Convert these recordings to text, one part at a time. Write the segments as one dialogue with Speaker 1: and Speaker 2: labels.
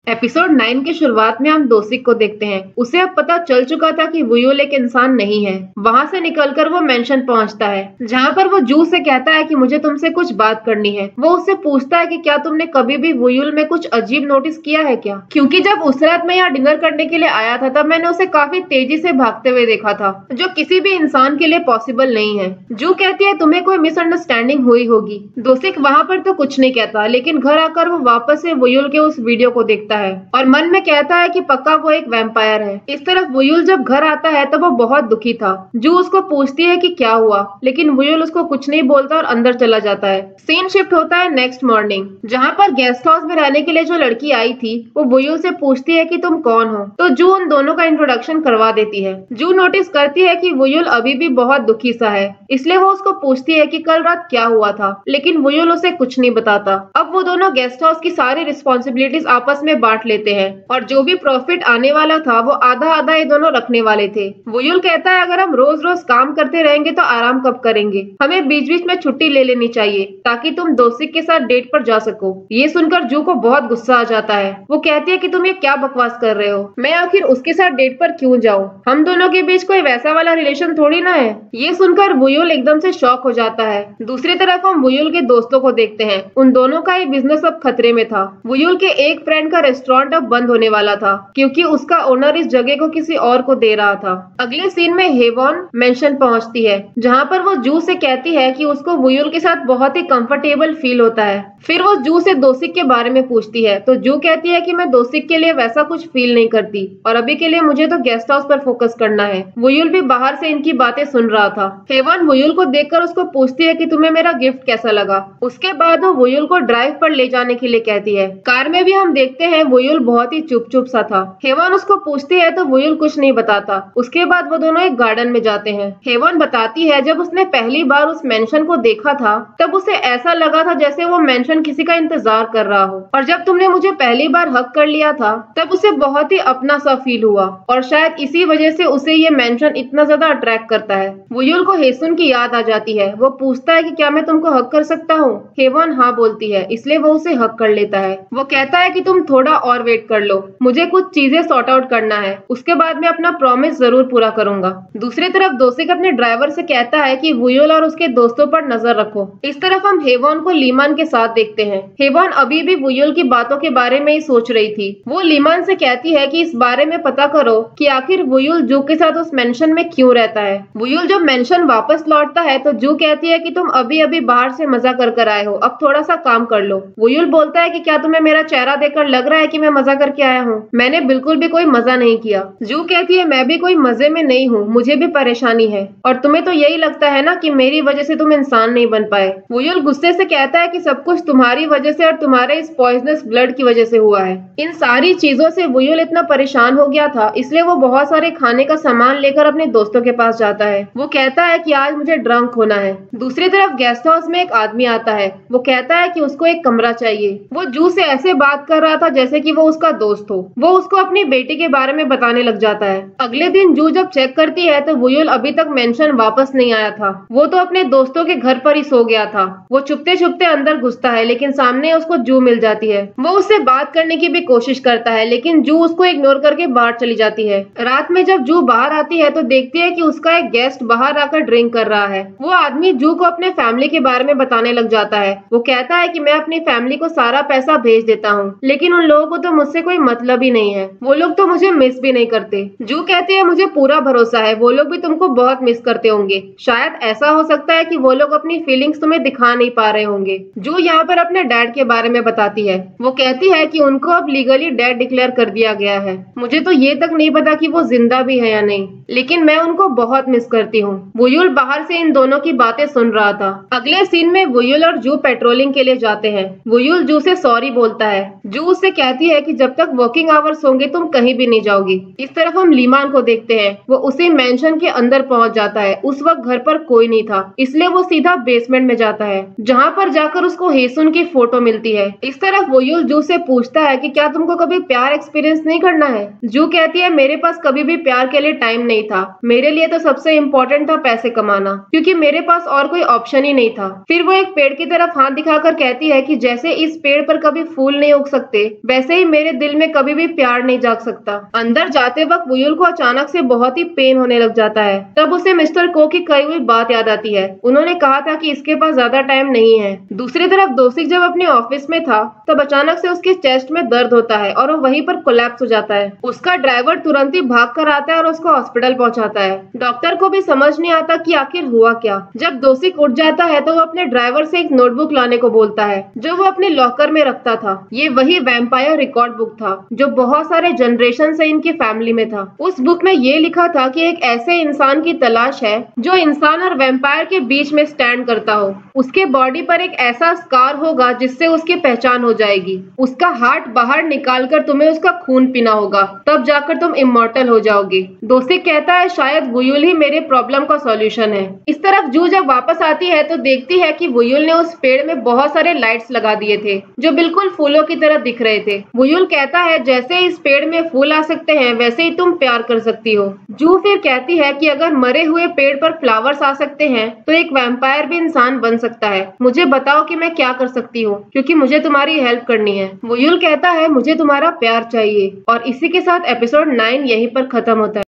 Speaker 1: Episode 9 की शुरुआत में हम दोसिक को देखते हैं। उसे अब पता चल चुका था कि वुयुल एक इंसान नहीं है। वहाँ से निकलकर वो मेंशन पहुँचता है, जहाँ पर वो जू से कहता है कि मुझे तुमसे कुछ बात करनी है। वो उससे पूछता है कि क्या तुमने कभी भी वुयुल में कुछ अजीब नोटिस किया है क्या? क्योंकि जब उस रात मैं यहाँ डिनर करने के लिए आया था तब मैंने उसे काफी तेजी से भागते हुए देखा था, जो किसी भी इंसान के लिए पॉसिबल नहीं है। जू कहती है तुम्हें कोई मिसअंडरस्टैंडिंग हुई होगी। दोसिक वहाँ पर तो कुछ नहीं कहता, लेकिन घर आकर वो वापस से वुयुल के उस वीडियो को देखता है और मन में कहता है कि पक्का वो एक वैम्पायर है। इस तरफ वुयुल जब घर आता है तब वो बहुत दुखी था। जू उसको पूछती है कि क्या हुआ, लेकिन वुयुल उसको कुछ नहीं बोलता और अंदर चला जाता है। सीन शिफ्ट होता है नेक्स्ट मॉर्निंग, जहाँ पर गेस्ट हाउस में रहने के लिए जो लड़की आई थी वो वुयुल से पूछती है कि तुम कौन हो, तो जू उन दोनों का इंट्रोडक्शन करवा देती है। जू नोटिस करती है कि वुयुल अभी भी बहुत दुखी सा है, इसलिए वो उसको पूछती है कि कल रात क्या हुआ था, लेकिन वुयुल उसे कुछ नहीं बताता। अब वो दोनों गेस्ट हाउस की सारी रिस्पॉन्सिबिलिटीज आपस में बांट लेते हैं और जो भी प्रॉफिट आने वाला था वो आधा आधा ये दोनों रखने वाले थे। वुयुल कहता है अगर हम रोज रोज काम करते रहेंगे तो आराम कब करेंगे, हमें बीच बीच में छुट्टी ले लेनी चाहिए ताकि तुम दोसिक के साथ डेट पर जा सको। ये सुनकर जू को बहुत गुस्सा आ जाता है। वो कहती है कि तुम ये क्या बकवास कर रहे हो, मैं आखिर उसके साथ डेट पर क्यों जाऊँ, हम दोनों के बीच कोई वैसा वाला रिलेशन थोड़ी ना है। ये सुनकर वुयुल एकदम से शॉक हो जाता है। दूसरी तरफ हम वुयुल के दोस्तों को देखते हैं। उन दोनों का ही बिजनेस अब खतरे में था। वुयुल के एक फ्रेंड का रेस्टोरेंट अब बंद होने वाला था क्योंकि उसका ओनर इस जगह को किसी और को दे रहा था। अगले सीन में हेवॉन मेंशन पहुंचती है, जहां पर वो जू से कहती है कि उसको वुयुल के साथ बहुत ही कंफर्टेबल फील होता है। फिर वो जू से दोसिक के बारे में पूछती है, तो जू कहती है कि मैं दोसिक के लिए वैसा कुछ फील नहीं करती और अभी के लिए मुझे तो गेस्ट हाउस पर फोकस करना है। वुयुल भी बाहर से इनकी बातें सुन रहा था। हेवॉन वुयुल को देखकर उसको पूछती है कि तुम्हें मेरा गिफ्ट कैसा लगा। उसके बाद वो वुयुल को ड्राइव पर ले जाने के लिए कहती है। कार में भी हम देखते हैं वुयुल बहुत ही चुप चुप सा था। हेवॉन उसको पूछती है तो वुयुल कुछ नहीं बताता। उसके बाद वो दोनों एक गार्डन में जाते हैं। हेवॉन बताती है जब उसने पहली बार उस मेंशन को देखा था तब उसे ऐसा लगा था जैसे वो मेंशन किसी का इंतजार कर रहा हो, और जब तुमने मुझे पहली बार हक कर लिया था तब उसे बहुत ही अपना सा फील हुआ और शायद इसी वजह से उसे ये मेंशन इतना ज्यादा अट्रैक्ट करता है। वुयुल को हेसुन की याद आ जाती है। वो पूछता है कि क्या मैं तुमको हक कर सकता हूँ। हेवॉन हाँ बोलती है, इसलिए वो उसे हक कर लेता है। वो कहता है कि तुम थोड़ा और वेट कर लो, मुझे कुछ चीजें सॉर्ट आउट करना है, उसके बाद मैं अपना प्रॉमिस जरूर पूरा करूंगा। दूसरी तरफ दोसिक अपने ड्राइवर से कहता है कि वुयुल और उसके दोस्तों पर नजर रखो। इस तरफ हम हेवॉन को लीमान के साथ देखते हैं। हेवॉन अभी भी वुयुल की बातों के बारे में ही सोच रही थी। वो लीमान से कहती है कि इस बारे में पता करो कि आखिर वुयुल जू के साथ उस मेंशन में क्यों रहता है। वुयुल जब मेंशन वापस लौटता है तो जू कहती है कि तुम अभी अभी बाहर से मजा कर आए हो, अब थोड़ा सा काम कर लो। वुयुल बोलता है कि क्या तुम्हें मेरा चेहरा देखकर लग रहा है कि मैं मजा करके आया हूँ? मैंने बिल्कुल भी कोई मजा नहीं किया। जू कहती है मैं भी कोई मजे में नहीं हूँ, मुझे भी परेशानी है और तुम्हें तो यही लगता है ना कि मेरी वजह से तुम इंसान नहीं बन पाए। वुयुल गुस्से से कहता है कि सब कुछ तुम्हारी वजह से और तुम्हारे इस पॉइजनस ब्लड की वजह से हुआ है। इन सारी चीजों से वुयुल इतना परेशान हो गया था, इसलिए वो बहुत सारे खाने का सामान लेकर अपने दोस्तों के पास जाता है। वो कहता है कि आज मुझे ड्रंक होना है। दूसरी तरफ गेस्ट हाउस में एक आदमी आता है। वो कहता है कि उसको एक कमरा चाहिए। वो जू से ऐसे बात कर रहा था जैसे कि वो उसका दोस्त हो। वो उसको अपनी बेटी के बारे में बताने लग जाता है। अगले दिन जू जब चेक करती है तो वुयुल अभी तक मेंशन वापस नहीं आया था। वो तो अपने दोस्तों के घर पर ही सो गया था। वो छुपते छुपते अंदर घुसता है, लेकिन सामने उसको जू मिल जाती है। वो उससे बात करने की भी कोशिश करता है, लेकिन जू उसको इग्नोर करके बाहर चली जाती है। रात में जब जू बाहर आती है तो देखती है कि उसका एक गेस्ट बाहर आकर ड्रिंक कर रहा है। वो आदमी जू को अपने फैमिली के बारे में बताने लग जाता है। वो कहता है कि मैं अपनी फैमिली को सारा पैसा भेज देता हूँ, लेकिन उन लोगों को तो मुझसे कोई मतलब ही नहीं है। वो लोग तो मुझे मिस भी नहीं करते। जू कहती है मुझे पूरा भरोसा है वो लोग भी तुमको बहुत मिस करते होंगे। शायद ऐसा हो सकता है कि वो लोग अपनी फीलिंग्स तुम्हें दिखा नहीं पा रहे होंगे। जू यहाँ पर अपने डैड के बारे में बताती है। वो कहती है कि उनको अब लीगली डेड डिक्लेयर कर दिया गया है। मुझे तो ये तक नहीं पता कि वो जिंदा भी है या नहीं, लेकिन मैं उनको बहुत मिस करती हूँ। वुयुल बाहर से इन दोनों की बातें सुन रहा था। अगले सीन में वुयुल और जू पेट्रोलिंग के लिए जाते हैं। वुयुल जू से सॉरी बोलता है। जू उससे कहती है कि जब तक वर्किंग आवर्स होंगे तुम कहीं भी नहीं जाओगी। इस तरफ हम लीमान को देखते हैं। वो उसी मेंशन के अंदर पहुंच जाता है। उस वक्त घर पर कोई नहीं था, इसलिए वो सीधा बेसमेंट में जाता है, जहाँ पर जाकर उसको हेसुन हेसुन की फोटो मिलती है। इस तरफ वुयुल जू से पूछता है कि क्या तुमको कभी प्यार एक्सपीरियंस नहीं करना है। जू कहती है मेरे पास कभी भी प्यार के लिए टाइम नहीं था, मेरे लिए तो सबसे इम्पोर्टेंट था पैसे कमाना, क्योंकि मेरे पास और कोई ऑप्शन ही नहीं था। फिर वो एक पेड़ की तरफ हाथ दिखाकर कहती है कि जैसे इस पेड़ पर कभी फूल नहीं उग सकते, वैसे ही मेरे दिल में कभी भी प्यार नहीं जाग सकता। अंदर जाते वक्त वुयुल को अचानक से बहुत ही पेन होने लग जाता है। तब उसे मिस्टर को की कही हुई बात याद आती है। उन्होंने कहा था कि इसके पास ज्यादा टाइम नहीं है। दूसरी तरफ दोसिक जब अपने ऑफिस में था तब अचानक से उसके चेस्ट में दर्द होता है और वो वहीं पर कोलैप्स हो जाता है। उसका ड्राइवर तुरंत ही भाग कर आता है और उसको हॉस्पिटल पहुंचाता है। डॉक्टर को भी समझ नहीं आता कि आखिर हुआ क्या। जब दोसिक उठ जाता है तो वो अपने ड्राइवर से एक नोटबुक लाने को बोलता है जो वो अपने लॉकर में रखता था। ये वही वैम्पायर रिकॉर्ड बुक था जो बहुत सारे जनरेशन से इनकी फैमिली में था। उस बुक में ये लिखा था कि एक ऐसे इंसान की तलाश है जो इंसान और वैम्पायर के बीच में स्टैंड करता हो। उसके बॉडी पर एक ऐसा स्कार होगा जिससे उसकी पहचान हो जाएगी। उसका हार्ट बाहर निकालकर तुम्हें उसका खून पीना होगा, तब जाकर तुम इमॉर्टल हो जाओगे। दोसिक कहता है शायद वुयुल ही मेरे प्रॉब्लम का सॉल्यूशन है। इस तरफ जू जब वापस आती है तो देखती है कि वुयुल ने उस पेड़ में बहुत सारे लाइट्स लगा दिए थे जो बिल्कुल फूलों की तरह दिख रहे थे। वुयुल कहता है जैसे इस पेड़ में फूल आ सकते हैं वैसे ही तुम प्यार कर सकती हो। जू फिर कहती है कि अगर मरे हुए पेड़ पर फ्लावर्स आ सकते हैं तो एक वैम्पायर भी इंसान बन सकता है। मुझे बताओ कि मैं क्या कर सकती हूँ, क्योंकि मुझे तुम्हारी हेल्प करनी है। वुयुल कहता है मुझे तुम्हारा प्यार चाहिए। और इसी के साथ एपिसोड 9 यहीं पर खत्म होता है।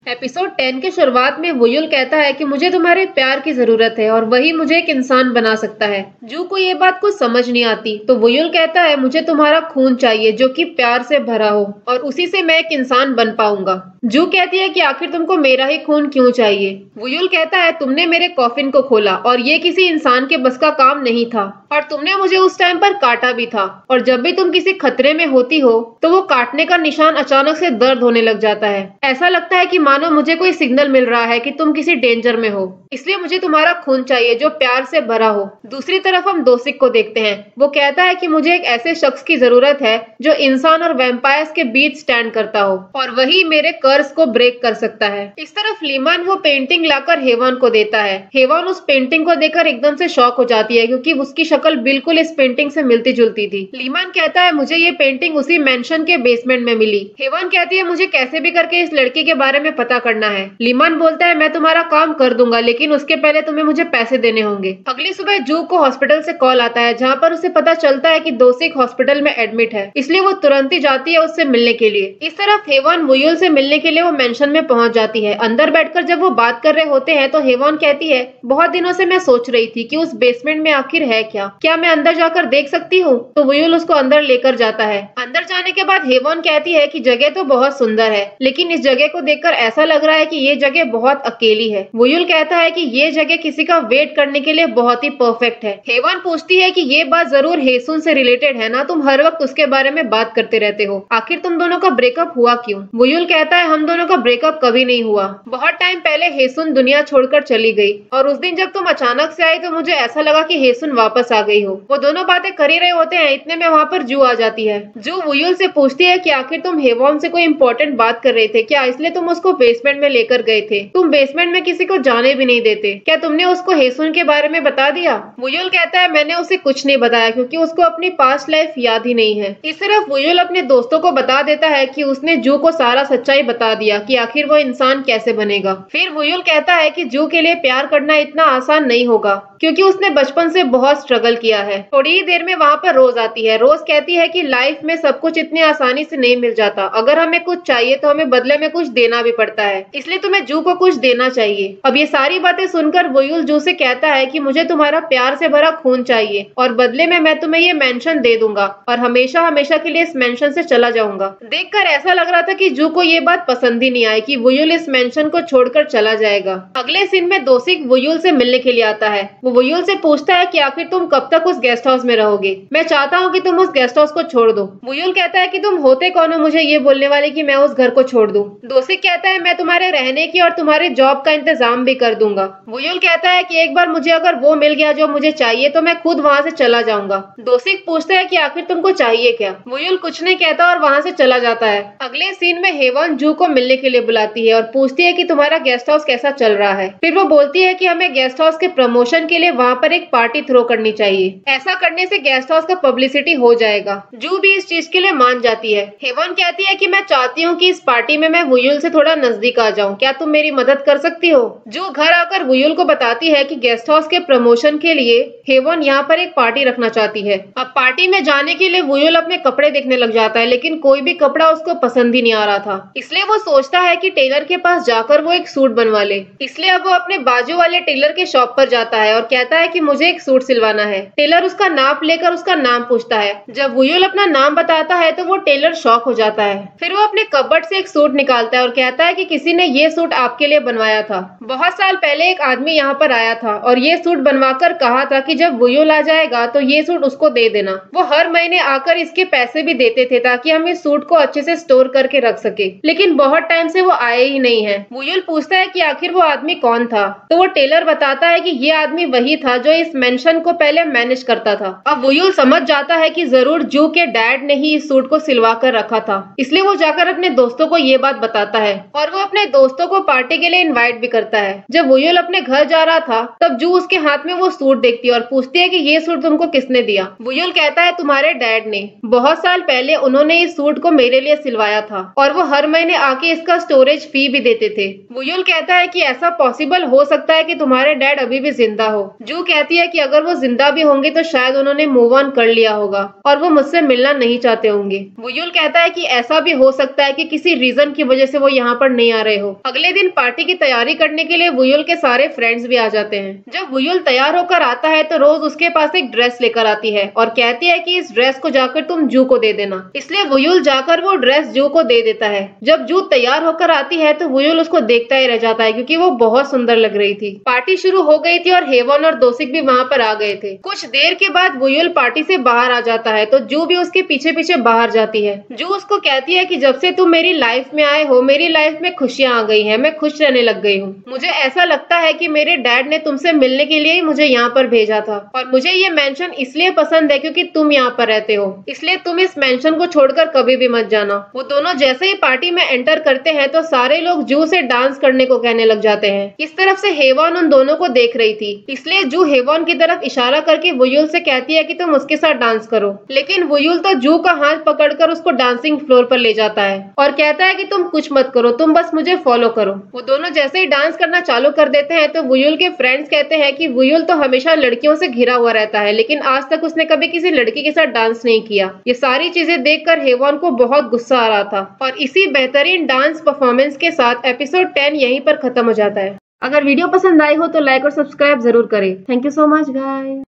Speaker 1: एपिसोड 10 के शुरुआत में वुयुल कहता है कि मुझे तुम्हारे प्यार की जरूरत है और वही मुझे एक इंसान बना सकता है। जू को ये बात कुछ समझ नहीं आती तो वुयुल कहता है मुझे तुम्हारा खून चाहिए जो कि प्यार से भरा हो और उसी से मैं एक इंसान बन पाऊंगा। जू कहती है कि आखिर तुमको मेरा ही खून क्यों चाहिए। वुयुल कहता है तुमने मेरे कॉफिन को खोला और ये किसी इंसान के बस का काम नहीं था और तुमने मुझे उस टाइम पर काटा भी था, और जब भी तुम किसी खतरे में होती हो तो वो काटने का निशान अचानक से दर्द होने लग जाता है। ऐसा लगता है कि मानो मुझे कोई सिग्नल मिल रहा है कि तुम किसी डेंजर में हो, इसलिए मुझे तुम्हारा खून चाहिए जो प्यार से भरा हो। दूसरी तरफ हम दोसिक को देखते हैं। वो कहता है कि मुझे एक ऐसे शख्स की जरूरत है जो इंसान और वैम्पायर्स के बीच स्टैंड करता हो और वही मेरे कर्ज को ब्रेक कर सकता है। इस तरफ लीमान वो पेंटिंग लाकर हेवान को देता है। हेवान उस पेंटिंग को देखकर एकदम से शॉक हो जाती है क्योंकि उसकी शक्ल बिल्कुल इस पेंटिंग से मिलती जुलती थी। लीमान कहता है मुझे ये पेंटिंग उसी मेंशन के बेसमेंट में मिली। हेवान कहती है मुझे कैसे भी करके इस लड़की के बारे में पता करना है। लीमान बोलता है मैं तुम्हारा काम कर दूंगा लेकिन उसके पहले तुम्हें मुझे पैसे देने होंगे। अगली सुबह जू को हॉस्पिटल से कॉल आता है जहाँ पर उसे पता चलता है कि दोसिक हॉस्पिटल में एडमिट है, इसलिए वो तुरंत ही जाती है उससे मिलने के लिए। इस तरफ हेवान वुयुल से मिलने के लिए वो मेंशन में पहुंच जाती है। अंदर बैठकर जब वो बात कर रहे होते हैं तो हेवान कहती है बहुत दिनों से मैं सोच रही थी कि उस बेसमेंट में आखिर है क्या मैं अंदर जाकर देख सकती हूँ। तो वुयुल उसको अंदर लेकर जाता है। अंदर जाने के बाद हेवान कहती है कि जगह तो बहुत सुंदर है लेकिन इस जगह को देखकर ऐसा लग रहा है कि ये जगह बहुत अकेली है। वुयुल कहता है कि ये जगह किसी का वेट करने के लिए बहुत ही परफेक्ट है। हेवान पूछती है कि ये बात जरूर हेसुन से रिलेटेड है ना, तुम हर वक्त उसके बारे में बात करते रहते हो, आखिर तुम दोनों का ब्रेकअप हुआ क्यों। वुयुल कहता है हम दोनों का ब्रेकअप कभी नहीं हुआ, बहुत टाइम पहले हेसुन दुनिया छोड़कर चली गई और उस दिन जब तुम अचानक से आई तो मुझे ऐसा लगा कि हेसुन वापस आ गई हो। वो दोनों बातें कर ही रहे होते हैं, इतने में वहाँ पर जू आ जाती है। जू वुयुल से पूछती है कि आखिर तुम हेवॉन से कोई इंपॉर्टेंट बात कर रहे थे क्या, इसलिए तुम उसको बेसमेंट में लेकर गए थे। तुम बेसमेंट में किसी को जाने भी नहीं देते, क्या तुमने उसको हेसुन के बारे में बता दिया। वुयुल कहता है मैंने उसे कुछ नहीं बताया क्योंकि उसको अपनी पास्ट लाइफ याद ही नहीं है। इस तरफ वुयुल अपने दोस्तों को बता देता है कि उसने जू को सारा सच्चाई बता दिया कि आखिर वो इंसान कैसे बनेगा। फिर वुयुल कहता है कि जू के लिए प्यार करना इतना आसान नहीं होगा क्योंकि उसने बचपन से बहुत स्ट्रगल किया है। थोड़ी ही देर में वहाँ पर रोज आती है। रोज कहती है कि लाइफ में सब कुछ इतनी आसानी से नहीं मिल जाता, अगर हमें कुछ चाहिए तो हमें बदले में कुछ देना भी पड़ता है, इसलिए तुम्हें जू को कुछ देना चाहिए। अब ये सारी बातें सुनकर वुयुल जू से कहता है कि मुझे तुम्हारा प्यार से भरा खून चाहिए और बदले में मैं तुम्हें ये मेंशन दे दूंगा और हमेशा हमेशा के लिए इस मेंशन से चला जाऊंगा। देखकर ऐसा लग रहा था कि जू को ये बात पसंद ही नहीं आई कि वुयुल इस मेंशन को छोड़कर चला जाएगा। अगले सीन में दोसिक वुयुल से मिलने के लिए आता है। वो वुयुल से पूछता है कि आखिर तुम कब तक उस गेस्ट हाउस में रहोगे, मैं चाहता हूँ कि तुम उस गेस्ट हाउस को छोड़ दो। वुयुल कहता है कि तुम होते कौन हो मुझे ये बोलने वाले कि मैं उस घर को छोड़ दूं। दोसिक कहता है मैं तुम्हारे रहने की और तुम्हारे जॉब का इंतजाम भी कर दूंगा। वुयुल कहता है कि एक बार मुझे अगर वो मिल गया जो मुझे चाहिए तो मैं खुद वहाँ से चला जाऊंगा। दोसिक पूछता है कि आखिर तुमको चाहिए क्या। वुयुल कुछ नहीं कहता और वहाँ से चला जाता है। अगले सीन में हेवॉन जू को मिलने के लिए बुलाती है और पूछती है कि तुम्हारा गेस्ट हाउस कैसा चल रहा है। फिर वो बोलती है कि हमें गेस्ट हाउस के प्रमोशन के लिए वहाँ पर एक पार्टी थ्रो करनी चाहिए। ऐसा करने से गेस्ट हाउस का पब्लिसिटी हो जाएगा। जू भी इस चीज के लिए मान जाती है। हेवन कहती है कि मैं चाहती हूँ कि इस पार्टी में मैं वुयुल से थोड़ा नजदीक आ जाऊँ, क्या तुम मेरी मदद कर सकती हो? जू घर आकर वुयुल को बताती है कि गेस्ट हाउस के प्रमोशन के लिए हेवन यहाँ पर एक पार्टी रखना चाहती है। अब पार्टी में जाने के लिए वुयुल अपने कपड़े देखने लग जाता है, लेकिन कोई भी कपड़ा उसको पसंद ही नहीं आ रहा था। इसलिए वो सोचता है कि टेलर के पास जाकर वो एक सूट बनवा ले। इसलिए अब वो अपने बाजू वाले टेलर के शॉप पर जाता है और कहता है कि मुझे एक सूट सिलवाना है। टेलर उसका नाप लेकर उसका नाम पूछता है। जब वुयुल अपना नाम बताता है तो वो टेलर शॉक हो जाता है। फिर वो अपने कबर्ड से एक सूट निकालता है और कहता है कि किसी ने ये सूट आपके लिए बनवाया था। बहुत साल पहले एक आदमी यहाँ पर आया था और ये सूट बनवाकर कहा था कि जब वुयुल आ जाएगा तो ये सूट उसको दे देना। वो हर महीने आकर इसके पैसे भी देते थे ताकि हम इस सूट को अच्छे से स्टोर करके रख सके, लेकिन बहुत टाइम से वो आए ही नहीं है। वुयुल पूछता है कि आखिर वो आदमी कौन था, तो वो टेलर बताता है कि ये आदमी वही था जो इस मेंशन को पहले मैनेज करता था। अब वुयुल समझ जाता है कि जरूर जू के डैड ने ही इस सूट को सिलवा कर रखा था, इसलिए वो जाकर अपने दोस्तों को ये बात बताता है और वो अपने दोस्तों को पार्टी के लिए इनवाइट भी करता है। जब वुयुल अपने घर जा रहा था तब जू उसके हाथ में वो सूट देखती है और पूछती है कि ये सूट तुमको किसने दिया? वुयुल कहता है तुम्हारे डैड ने। बहुत साल पहले उन्होंने इस सूट को मेरे लिए सिलवाया था और वो हर महीने आके इसका स्टोरेज फी भी देते थे। वुयुल कहता है कि ऐसा पॉसिबल हो सकता है कि तुम्हारे डैड अभी भी जिंदा हो। जू कहती है कि अगर वो जिंदा भी होंगे तो शायद उन्होंने मूव ऑन कर लिया होगा और वो मुझसे मिलना नहीं चाहते होंगे। वुयुल कहता है कि ऐसा भी हो सकता है कि किसी रीजन की वजह से वो यहाँ पर नहीं आ रहे हो। अगले दिन पार्टी की तैयारी करने के लिए वुयुल के सारे फ्रेंड्स भी आ जाते हैं। जब वुयुल तैयार होकर आता है तो रोज उसके पास एक ड्रेस लेकर आती है और कहती है कि इस ड्रेस को जाकर तुम जू को दे देना। इसलिए वुयुल जाकर वो ड्रेस जू को दे देता है। जब जू तैयार होकर आती है तो वुयुल उसको देखता ही रह जाता है क्योंकि वो बहुत सुंदर लग रही थी। पार्टी शुरू हो गई थी और हेवन और दोसिक भी वहाँ पर आ गए थे। कुछ देर के बाद वुयुल पार्टी से बाहर आ जाता है तो जू भी उसके पीछे पीछे बाहर जाती है। जू उसको कहती है कि जब से तुम मेरी लाइफ में आए हो मेरी लाइफ में खुशियां आ गई हैं, मैं खुश रहने लग गई हूँ। मुझे ऐसा लगता है कि मेरे डैड ने तुमसे मिलने के लिए ही मुझे यहाँ पर भेजा था और मुझे ये मेंशन इसलिए पसंद है क्योंकि तुम यहाँ पर रहते हो, इसलिए तुम इस मेंशन को छोड़कर कभी भी मत जाना। वो दोनों जैसे ही पार्टी में एंटर करते हैं तो सारे लोग जू से डांस करने को कहने लग जाते हैं। इस तरफ से हेवन उन दोनों को देख रही थी, इसलिए जू हेवन की तरफ इशारा करके वुयुल से कहती है कि तुम उसके साथ डांस करो, लेकिन वुयुल तो जू का हाथ पकड़कर उसको डांसिंग फ्लोर पर ले जाता है और कहता है कि तुम कुछ मत करो, तुम बस मुझे फॉलो करो। वो दोनों जैसे ही डांस करना चालू कर देते हैं तो वुयुल के फ्रेंड्स कहते हैं कि वुयुल तो हमेशा लड़कियों से घिरा हुआ रहता है, लेकिन आज तक उसने कभी किसी लड़की के साथ डांस नहीं किया। ये सारी चीजें देखकर हेवन को बहुत गुस्सा आ रहा था और इसी बेहतरीन डांस परफॉर्मेंस के साथ एपिसोड 10 यहीं पर खत्म हो जाता है। अगर वीडियो पसंद आई हो तो लाइक और सब्सक्राइब जरूर करें। Thank you so much guys.